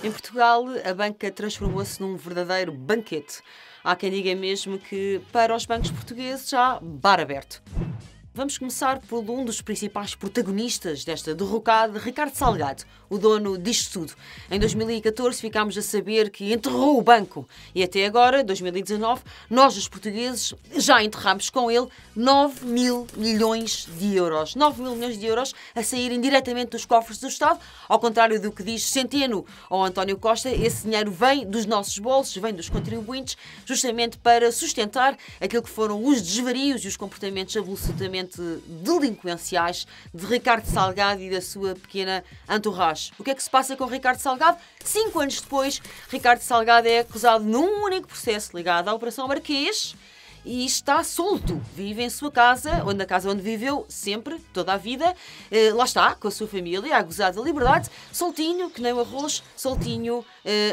Em Portugal, a banca transformou-se num verdadeiro banquete. Há quem diga mesmo que, para os bancos portugueses, há bar aberto. Vamos começar por um dos principais protagonistas desta derrocada, Ricardo Salgado, o dono disto tudo. Em 2014 ficámos a saber que enterrou o banco e até agora, 2019, nós os portugueses já enterramos com ele 9 mil milhões de euros. 9 mil milhões de euros a saírem diretamente dos cofres do Estado, ao contrário do que diz Centeno ou António Costa, esse dinheiro vem dos nossos bolsos, vem dos contribuintes, justamente para sustentar aquilo que foram os desvarios e os comportamentos absolutamente delinquenciais de Ricardo Salgado e da sua pequena entourage. O que é que se passa com Ricardo Salgado? 5 anos depois, Ricardo Salgado é acusado num único processo ligado à Operação Marquês e está solto. Vive em sua casa, a casa onde viveu sempre, toda a vida. Lá está, com a sua família, a gozar da liberdade, soltinho, que nem o arroz, soltinho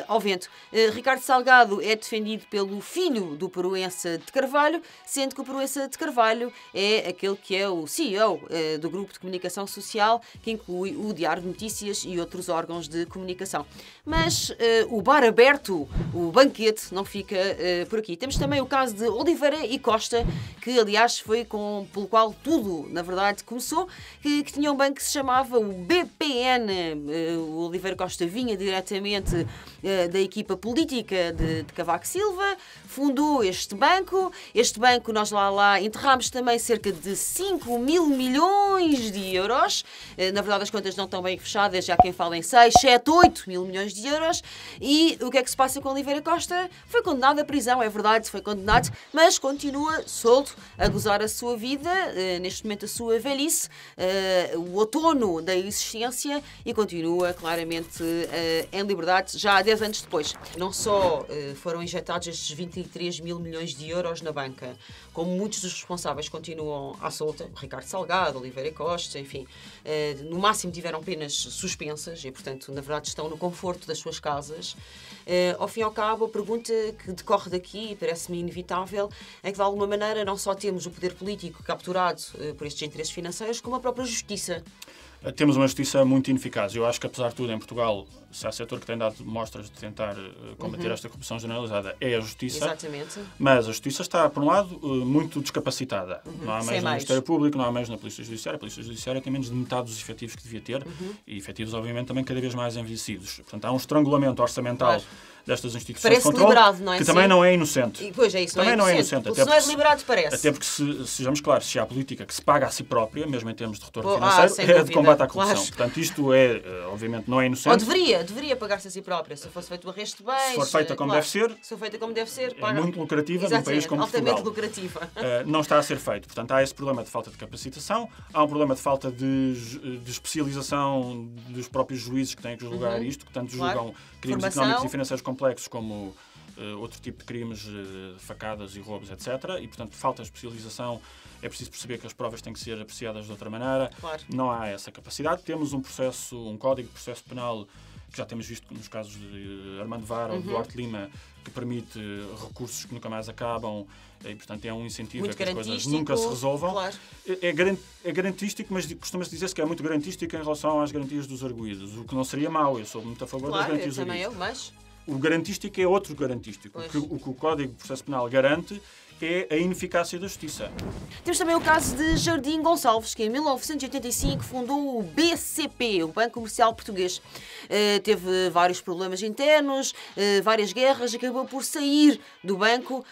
ao vento. Ricardo Salgado é defendido pelo filho do Proença de Carvalho, sendo que o Proença de Carvalho é aquele que é o CEO do grupo de comunicação social, que inclui o Diário de Notícias e outros órgãos de comunicação. Mas o bar aberto, o banquete, não fica por aqui. Temos também o caso de Oliveira e Costa, que aliás foi pelo qual tudo, na verdade, começou, que tinha um banco que se chamava o BPN. O Oliveira Costa vinha diretamente da equipa política de Cavaco Silva, fundou este banco. Este banco nós lá enterramos também cerca de 5 mil milhões de euros. Na verdade as contas não estão bem fechadas, já quem fala em 6, 7, 8 mil milhões de euros. E o que é que se passa com Oliveira Costa? Foi condenado à prisão, é verdade, foi condenado, mas continua solto a gozar a sua vida, neste momento a sua velhice, o outono da existência, e continua claramente em liberdade já há 10 anos depois. Não só foram injetados estes 23 mil milhões de euros na banca, como muitos dos responsáveis continuam à solta, Ricardo Salgado, Oliveira Costa, enfim, no máximo tiveram penas suspensas e, portanto, na verdade estão no conforto das suas casas. Ao fim e ao cabo, a pergunta que decorre daqui, parece-me inevitável, é que de alguma maneira não só temos o poder político capturado por estes interesses financeiros, como a própria justiça. Temos uma justiça muito ineficaz. Eu acho que, apesar de tudo, em Portugal, se há setor que tem dado mostras de tentar combater esta corrupção generalizada, é a justiça. Exatamente. Mas a justiça está, por um lado, muito descapacitada. Não há meios no Ministério Público, não há meios na Polícia Judiciária. A Polícia Judiciária tem menos de metade dos efetivos que devia ter e efetivos, obviamente, também cada vez mais envelhecidos. Portanto, há um estrangulamento orçamental destas instituições de controle não é? Que também não é inocente. E, pois é isso, também não é inocente. Se não é deliberado, parece. Até porque, sejamos claros, se há política que se paga a si própria, mesmo em termos de retorno financeiro, é de combate à corrupção. Claro. Portanto, isto é, obviamente, não é inocente. Ou deveria pagar-se a si própria, se fosse feito o arresto de bens. Se for feita como deve ser, se for feita como deve ser, é muito lucrativa num país como Portugal. Altamente lucrativa. Não está a ser feito. Portanto, há esse problema de falta de capacitação, há um problema de falta de especialização dos próprios juízes que têm que julgar isto, que tanto julgam crimes económicos e financeiros complexos como outro tipo de crimes, facadas e roubos, etc. E, portanto, falta especialização. É preciso perceber que as provas têm que ser apreciadas de outra maneira. Claro. Não há essa capacidade. Temos um código de processo penal que já temos visto nos casos de Armando Vara ou de Duarte Lima, que permite recursos que nunca mais acabam e, portanto, é um incentivo a que as coisas nunca se resolvam. Claro. É garantístico, mas costuma-se dizer-se que é muito garantístico em relação às garantias dos arguídos, o que não seria mau. Eu sou muito a favor das garantias dos arguídos. Mas o garantístico é outro garantístico. O que o Código de Processo Penal garante é a ineficácia da justiça. Temos também o caso de Jardim Gonçalves, que em 1985 fundou o BCP, o Banco Comercial Português. Teve vários problemas internos, várias guerras, acabou por sair do banco,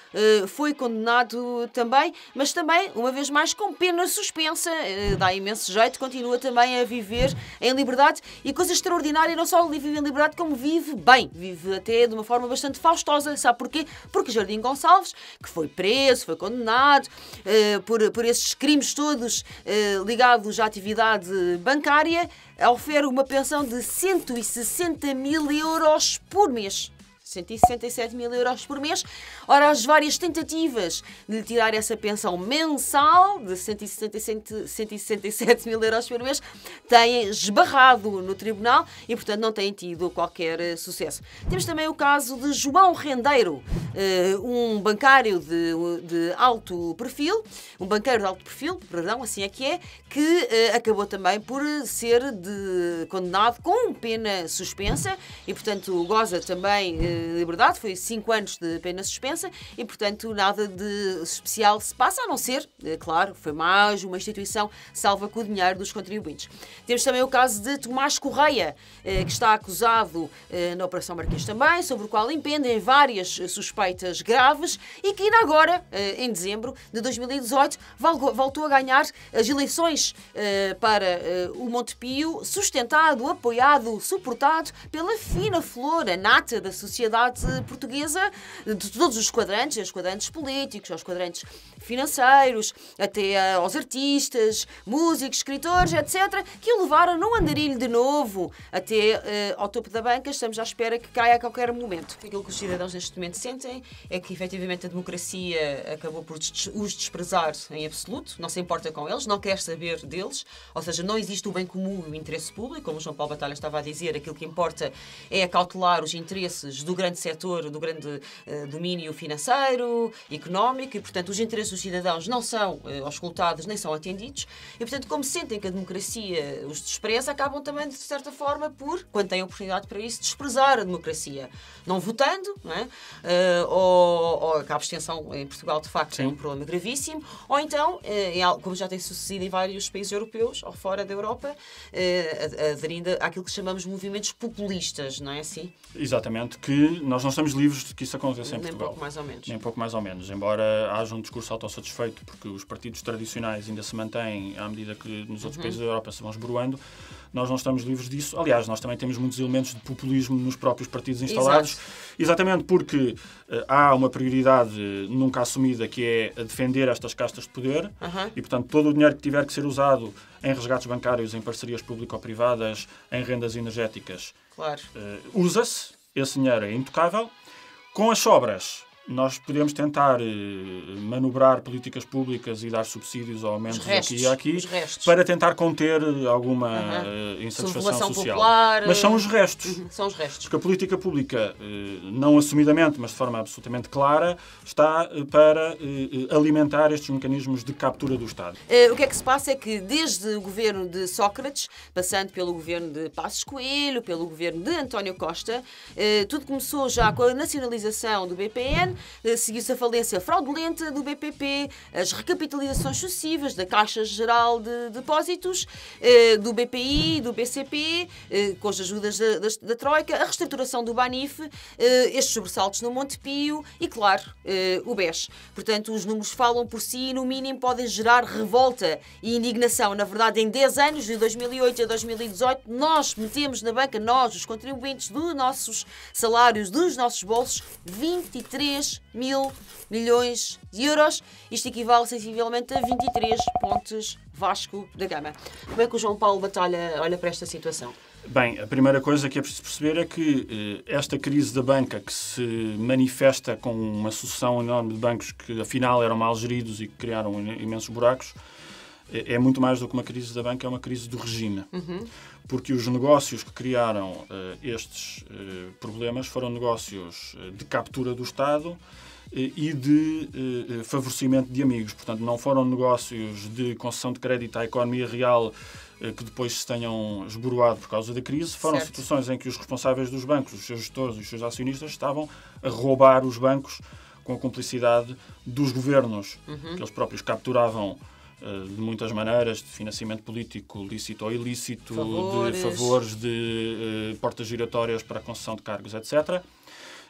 foi condenado também, mas também, uma vez mais, com pena suspensa. Dá imenso jeito, continua também a viver em liberdade e, coisa extraordinária, não só vive em liberdade, como vive bem. Vive até de uma forma bastante faustosa. Sabe porquê? Porque Jardim Gonçalves, que foi preso, foi condenado por esses crimes todos ligados à atividade bancária, oferece uma pensão de 160 mil euros por mês. 167 mil euros por mês. Ora, as várias tentativas de lhe tirar essa pensão mensal de 167 mil euros por mês têm esbarrado no tribunal e, portanto, não têm tido qualquer sucesso. Temos também o caso de João Rendeiro, um banqueiro de alto perfil, perdão, assim é que acabou também por ser condenado com pena suspensa e, portanto, goza também liberdade, foi 5 anos de pena suspensa e, portanto, nada de especial se passa, a não ser, claro, foi mais uma instituição salva com o dinheiro dos contribuintes. Temos também o caso de Tomás Correia, que está acusado na Operação Marquês também, sobre o qual impendem várias suspeitas graves e que ainda agora, em dezembro de 2018, voltou a ganhar as eleições para o Montepio, sustentado, apoiado, suportado pela fina flor, a nata da sociedade portuguesa, de todos os quadrantes políticos, aos quadrantes financeiros, até aos artistas, músicos, escritores, etc., que o levaram num andarilho de novo até ao topo da banca. Estamos à espera que caia a qualquer momento. Aquilo que os cidadãos neste momento sentem é que, efetivamente, a democracia acabou por os desprezar em absoluto, não se importa com eles, não quer saber deles, ou seja, não existe o bem comum e o interesse público, como o João Paulo Batalha estava a dizer, aquilo que importa é acautelar os interesses do grande setor, do grande domínio financeiro, económico, e, portanto, os interesses dos cidadãos não são auscultados nem são atendidos, e, portanto, como sentem que a democracia os despreza, acabam também, de certa forma, por, quando têm oportunidade para isso, desprezar a democracia. Não votando, não é? Ou a abstenção em Portugal, de facto, Sim. É um problema gravíssimo, ou então, como já tem sucedido em vários países europeus, ou fora da Europa, aderindo àquilo que chamamos de movimentos populistas, não é assim? Exatamente, que nós não estamos livres de que isso aconteça em Portugal. Nem pouco mais ou menos. Nem pouco mais ou menos, embora haja um discurso autossatisfeito, porque os partidos tradicionais ainda se mantêm à medida que nos outros países da Europa se vão esboroando. Nós não estamos livres disso. Aliás, nós também temos muitos elementos de populismo nos próprios partidos instalados. Exato. Exatamente porque há uma prioridade nunca assumida que é defender estas castas de poder e, portanto, todo o dinheiro que tiver que ser usado em resgates bancários, em parcerias público-privadas, em rendas energéticas, claro. Usa-se. Esse dinheiro é intocável. Com as sobras, nós podemos tentar manobrar políticas públicas e dar subsídios ou aumentos aqui e aqui para tentar conter alguma insatisfação social. Popular, mas são os restos. São os restos. Porque a política pública, não assumidamente, mas de forma absolutamente clara, está para alimentar estes mecanismos de captura do Estado. O que é que se passa é que desde o governo de Sócrates, passando pelo governo de Passos Coelho, pelo governo de António Costa, tudo começou já com a nacionalização do BPN, seguiu-se a falência fraudulenta do BPP, as recapitalizações sucessivas da Caixa Geral de Depósitos, do BPI, do BCP, com as ajudas da Troika, a reestruturação do Banif, estes sobressaltos no Montepio e, claro, o BES. Portanto, os números falam por si e, no mínimo, podem gerar revolta e indignação. Na verdade, em 10 anos, de 2008 a 2018, nós metemos na banca, nós, os contribuintes, dos nossos salários, dos nossos bolsos, 23 mil milhões de euros. Isto equivale sensivelmente a 23 pontos Vasco da Gama. Como é que o João Paulo Batalha olha para esta situação? Bem, a primeira coisa que é preciso perceber é que esta crise da banca, que se manifesta com uma sucessão enorme de bancos que afinal eram mal geridos e que criaram imensos buracos, é muito mais do que uma crise da banca, é uma crise do regime. Porque os negócios que criaram estes problemas foram negócios de captura do Estado e de favorecimento de amigos. Portanto, não foram negócios de concessão de crédito à economia real que depois se tenham esboroado por causa da crise. Foram situações em que os responsáveis dos bancos, os seus gestores e os seus acionistas estavam a roubar os bancos com a cumplicidade dos governos, que eles próprios capturavam de muitas maneiras, de financiamento político lícito ou ilícito, de favores, de portas giratórias para a concessão de cargos, etc.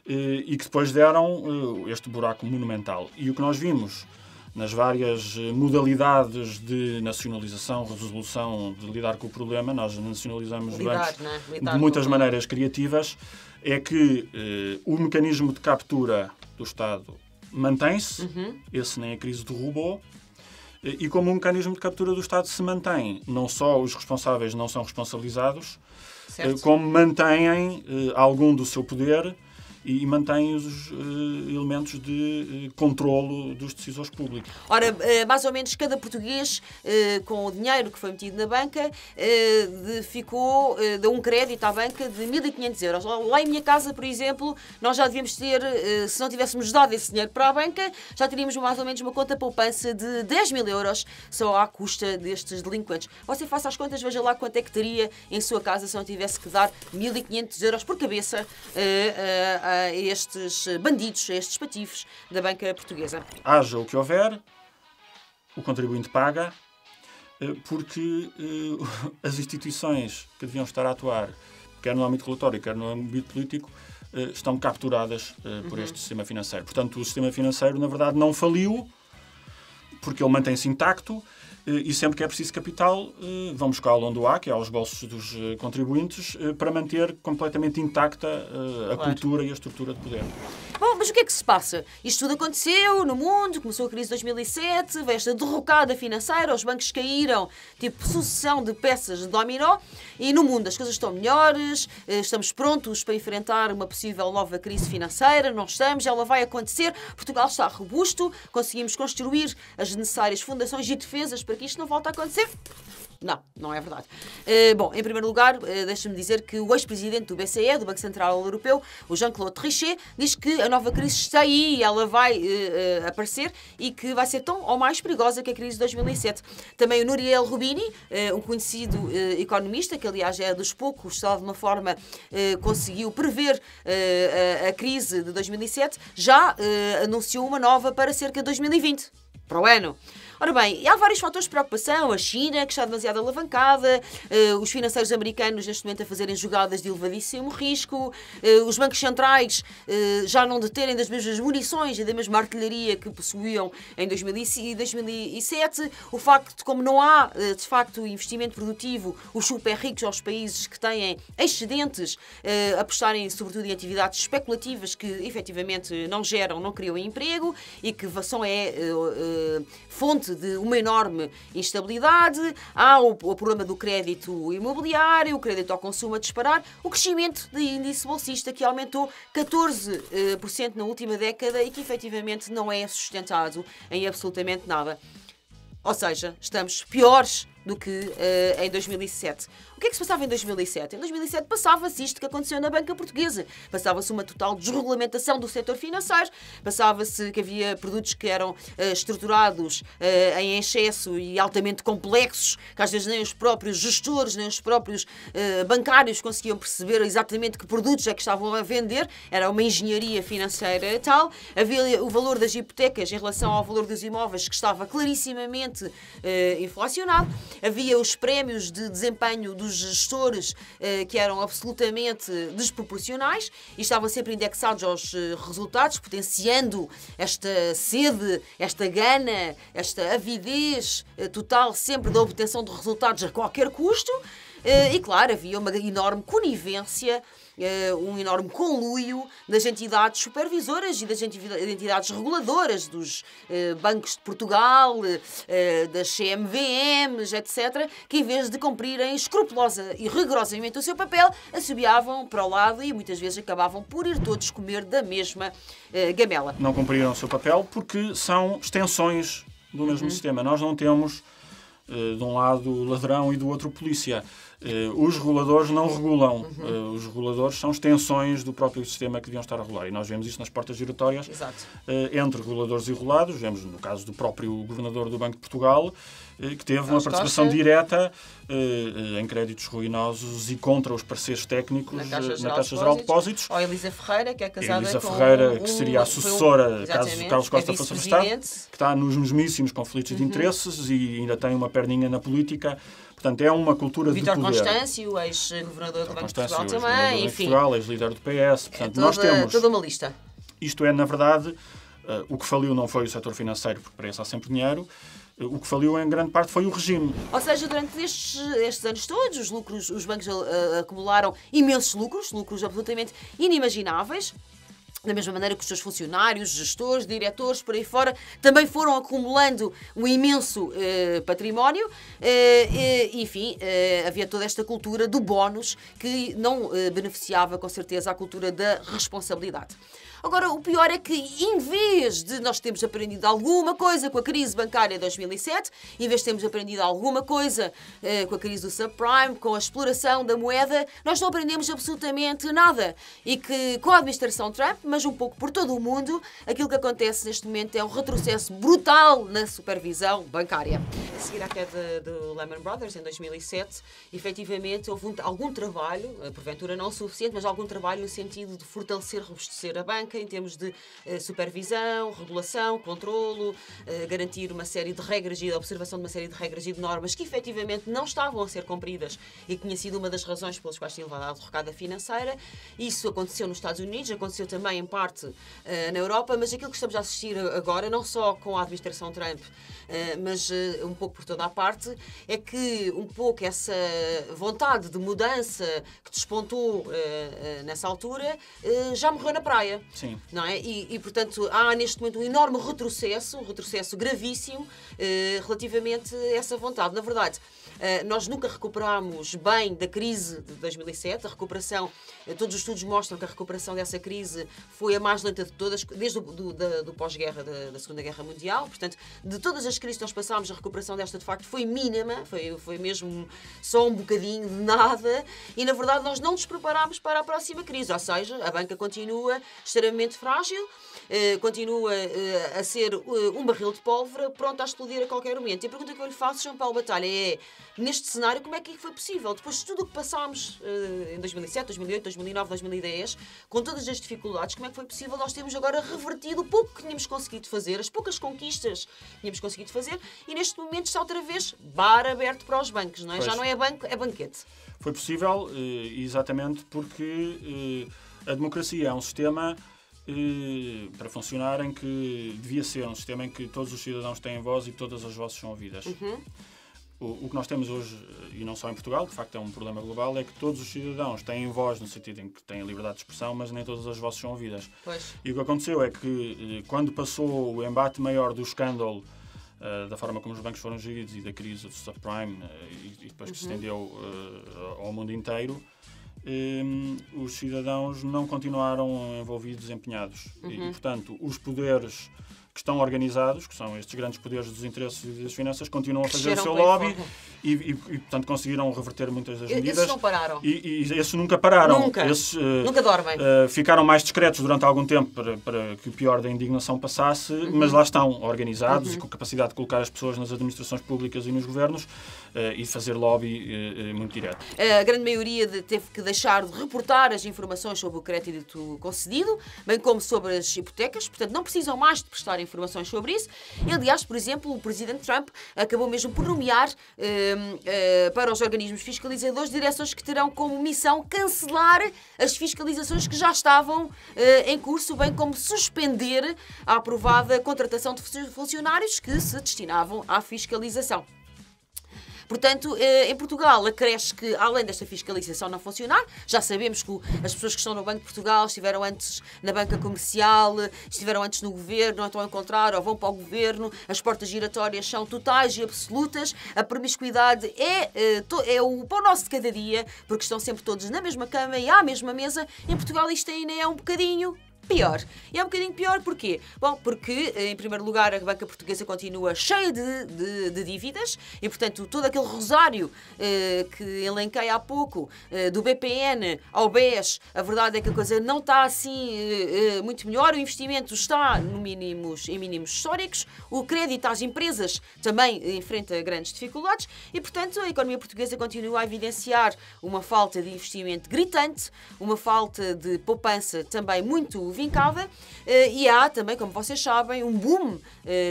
E que depois deram este buraco monumental. E o que nós vimos nas várias modalidades de nacionalização, resolução, de lidar com o problema, nós nacionalizamos bancos de muitas maneiras criativas, é que o mecanismo de captura do Estado mantém-se, esse nem a crise derrubou. E como o mecanismo de captura do Estado se mantém, não só os responsáveis não são responsabilizados, como mantêm algum do seu poder e mantém os elementos de controlo dos decisores públicos. Ora, mais ou menos cada português, com o dinheiro que foi metido na banca, deu um crédito à banca de 1.500 euros. Lá em minha casa, por exemplo, nós já devíamos ter, se não tivéssemos dado esse dinheiro para a banca, já teríamos mais ou menos uma conta poupança de 10.000 euros só à custa destes delinquentes. Você faça as contas, veja lá quanto é que teria em sua casa se não tivesse que dar 1.500 euros por cabeça a estes bandidos, a estes patifes da banca portuguesa. Haja o que houver, o contribuinte paga, porque as instituições que deviam estar a atuar, quer no âmbito regulatório, quer no âmbito político, estão capturadas por este sistema financeiro. Portanto, o sistema financeiro, na verdade, não faliu, porque ele mantém-se intacto, e sempre que é preciso capital, vão buscá-lo onde o há, que é aos bolsos dos contribuintes, para manter completamente intacta a cultura e a estrutura de poder. Bom, mas o que é que se passa? Isto tudo aconteceu no mundo, começou a crise de 2007, veio esta derrocada financeira, os bancos caíram, tipo sucessão de peças de dominó, e no mundo as coisas estão melhores, estamos prontos para enfrentar uma possível nova crise financeira, não estamos, ela vai acontecer, Portugal está robusto, conseguimos construir as necessárias fundações e defesas para que isto não volte a acontecer. Não, não é verdade. Bom, em primeiro lugar, deixa-me dizer que o ex-presidente do BCE, do Banco Central Europeu, o Jean-Claude Trichet, diz que a nova crise está aí e ela vai aparecer e que vai ser tão ou mais perigosa que a crise de 2007. Também o Nouriel Roubini, um conhecido economista, que aliás é dos poucos, de alguma forma conseguiu prever a crise de 2007, já anunciou uma nova para cerca de 2020, para o ano. Ora bem, há vários fatores de preocupação. A China, que está demasiado alavancada, os financeiros americanos neste momento a fazerem jogadas de elevadíssimo risco, os bancos centrais já não deterem das mesmas munições e da mesma artilharia que possuíam em 2007, o facto de como não há, de facto, investimento produtivo, os super ricos aos países que têm excedentes apostarem sobretudo em atividades especulativas que efetivamente não geram, não criam emprego e que são fonte de uma enorme instabilidade. Há o problema do crédito imobiliário, o crédito ao consumo a disparar, o crescimento do índice bolsista que aumentou 14% na última década e que efetivamente não é sustentado em absolutamente nada. Ou seja, estamos piores do que em 2007. O que é que se passava em 2007? Em 2007 passava-se isto que aconteceu na banca portuguesa. Passava-se uma total desregulamentação do setor financeiro, passava-se que havia produtos que eram estruturados em excesso e altamente complexos, que às vezes nem os próprios gestores, nem os próprios bancários conseguiam perceber exatamente que produtos é que estavam a vender. Era uma engenharia financeira tal. Havia o valor das hipotecas em relação ao valor dos imóveis que estava clarissimamente inflacionado. Havia os prémios de desempenho dos gestores que eram absolutamente desproporcionais e estavam sempre indexados aos resultados, potenciando esta sede, esta gana, esta avidez total sempre da obtenção de resultados a qualquer custo. E, claro, havia uma enorme conivência, um enorme conluio das entidades supervisoras e das entidades reguladoras dos bancos de Portugal, das CMVMs, etc., que em vez de cumprirem escrupulosa e rigorosamente o seu papel, assobiavam para o lado e muitas vezes acabavam por ir todos comer da mesma gamela. Não cumpriram o seu papel porque são extensões do mesmo sistema. Nós não temos, de um lado, o ladrão e do outro, polícia. Os reguladores não regulam. Os reguladores são extensões do próprio sistema que deviam estar a regular. E nós vemos isso nas portas giratórias entre reguladores e regulados. Vemos no caso do próprio governador do Banco de Portugal, que teve uma participação direta em créditos ruinosos e contra os parceiros técnicos na Caixa Geral de Depósitos. Ou a Elisa Ferreira, que é casada Elisa Ferreira, que seria a sucessora, caso Carlos Costa fosse afastado, que está nos mesmíssimos conflitos de interesses e ainda tem uma perninha na política. Portanto, é uma cultura de poder. Vítor Constâncio, ex-governador do Banco de Portugal também, enfim. Portugal, ex-líder do PS. Portanto, nós temos toda uma lista. Isto é, na verdade, o que faliu não foi o setor financeiro, porque para isso há sempre dinheiro. O que faliu, em grande parte, foi o regime. Ou seja, durante estes anos todos, os bancos acumularam imensos lucros absolutamente inimagináveis. Da mesma maneira que os seus funcionários, gestores, diretores, por aí fora, também foram acumulando um imenso património. Enfim, havia toda esta cultura do bónus que não beneficiava, com certeza, a cultura da responsabilidade. Agora, o pior é que, em vez de nós termos aprendido alguma coisa com a crise bancária de 2007, em vez de termos aprendido alguma coisa com a crise do subprime, com a exploração da moeda, nós não aprendemos absolutamente nada. E que, com a administração Trump, mas um pouco por todo o mundo, aquilo que acontece neste momento é um retrocesso brutal na supervisão bancária. A seguir à queda do Lehman Brothers, em 2007, efetivamente houve algum trabalho, porventura não suficiente, mas algum trabalho no sentido de fortalecer, robustecer a banca, em termos de supervisão, regulação, controlo, garantir uma série de regras e a observação de uma série de regras e de normas que efetivamente não estavam a ser cumpridas e que tinha sido uma das razões pelas quais tinha levado à derrocada financeira. Isso aconteceu nos Estados Unidos, aconteceu também em parte na Europa, mas aquilo que estamos a assistir agora, não só com a administração Trump, mas um pouco por toda a parte, é que um pouco essa vontade de mudança que despontou nessa altura já morreu na praia. Sim. Não é? Portanto, há neste momento um enorme retrocesso, um retrocesso gravíssimo relativamente a essa vontade. Na verdade, nós nunca recuperámos bem da crise de 2007. A recuperação, todos os estudos mostram que a recuperação dessa crise foi a mais lenta de todas, desde do pós-guerra, da Segunda Guerra Mundial. Portanto, de todas as crises que nós passámos, a recuperação desta, de facto, foi mínima, foi mesmo só um bocadinho de nada, e, na verdade, nós não nos preparámos para a próxima crise. Ou seja, a banca continua extremamente frágil, continua a ser um barril de pólvora pronto a explodir a qualquer momento. E a pergunta que eu lhe faço, João Paulo Batalha, é: neste cenário, como é que foi possível, depois de tudo o que passámos em 2007, 2008, 2009, 2010, com todas as dificuldades, como é que foi possível nós termos agora revertido o pouco que tínhamos conseguido fazer, as poucas conquistas que tínhamos conseguido fazer, e neste momento está outra vez bar aberto para os bancos, não é? Já não é banco, é banquete. Foi possível exatamente porque a democracia é um sistema para funcionar em que devia ser um sistema em que todos os cidadãos têm voz e todas as vozes são ouvidas. Uhum. O que nós temos hoje, e não só em Portugal, de facto é um problema global, é que todos os cidadãos têm voz no sentido em que têm a liberdade de expressão, mas nem todas as vozes são ouvidas. Pois. E o que aconteceu é que quando passou o embate maior do escândalo, da forma como os bancos foram geridos e da crise do subprime, e depois que se estendeu ao mundo inteiro, os cidadãos não continuaram envolvidos, empenhados. E, portanto, os poderes que estão organizados, que são estes grandes poderes dos interesses e das finanças, continuam a fazer o seu lobby e, portanto, conseguiram reverter muitas das medidas. Esses não pararam. E esses nunca pararam. Nunca. Esses, nunca dormem. Ficaram mais discretos durante algum tempo para que o pior da indignação passasse, mas lá estão, organizados e com capacidade de colocar as pessoas nas administrações públicas e nos governos e fazer lobby muito direto. A grande maioria teve que deixar de reportar as informações sobre o crédito concedido, bem como sobre as hipotecas, portanto não precisam mais de prestar informações sobre isso. E, aliás, por exemplo, o presidente Trump acabou mesmo por nomear para os organismos fiscalizadores direções que terão como missão cancelar as fiscalizações que já estavam em curso, bem como suspender a aprovada contratação de funcionários que se destinavam à fiscalização. Portanto, em Portugal, acresce que, além desta fiscalização não funcionar, já sabemos que as pessoas que estão no Banco de Portugal estiveram antes na banca comercial, estiveram antes no governo, não estão a encontrar ou vão para o governo, as portas giratórias são totais e absolutas, a promiscuidade é o pão nosso de cada dia, porque estão sempre todos na mesma cama e à mesma mesa. Em Portugal isto ainda é um bocadinho pior. E é um bocadinho pior porquê? Bom, porque, em primeiro lugar, a banca portuguesa continua cheia de dívidas e, portanto, todo aquele rosário que elenquei há pouco, do BPN ao BES, a verdade é que a coisa não está assim muito melhor. O investimento está em mínimos históricos. O crédito às empresas também enfrenta grandes dificuldades e, portanto, a economia portuguesa continua a evidenciar uma falta de investimento gritante, uma falta de poupança também muito vincada, e há também, como vocês sabem, um boom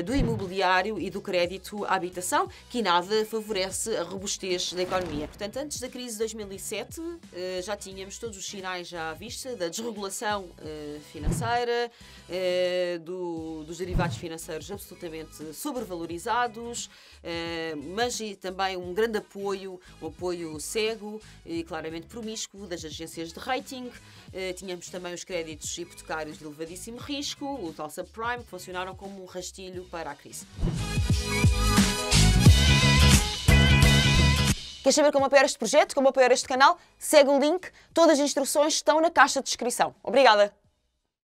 do imobiliário e do crédito à habitação que nada favorece a robustez da economia. Portanto, antes da crise de 2007 já tínhamos todos os sinais já à vista da desregulação financeira, do dos derivados financeiros absolutamente sobrevalorizados, mas também um grande apoio, um apoio cego e claramente promíscuo das agências de rating. Tínhamos também os créditos hipotecários de elevadíssimo risco, o tal subprime, que funcionaram como um rastilho para a crise. Queres saber como apoiar este projeto, como apoiar este canal? Segue o link, todas as instruções estão na caixa de descrição. Obrigada!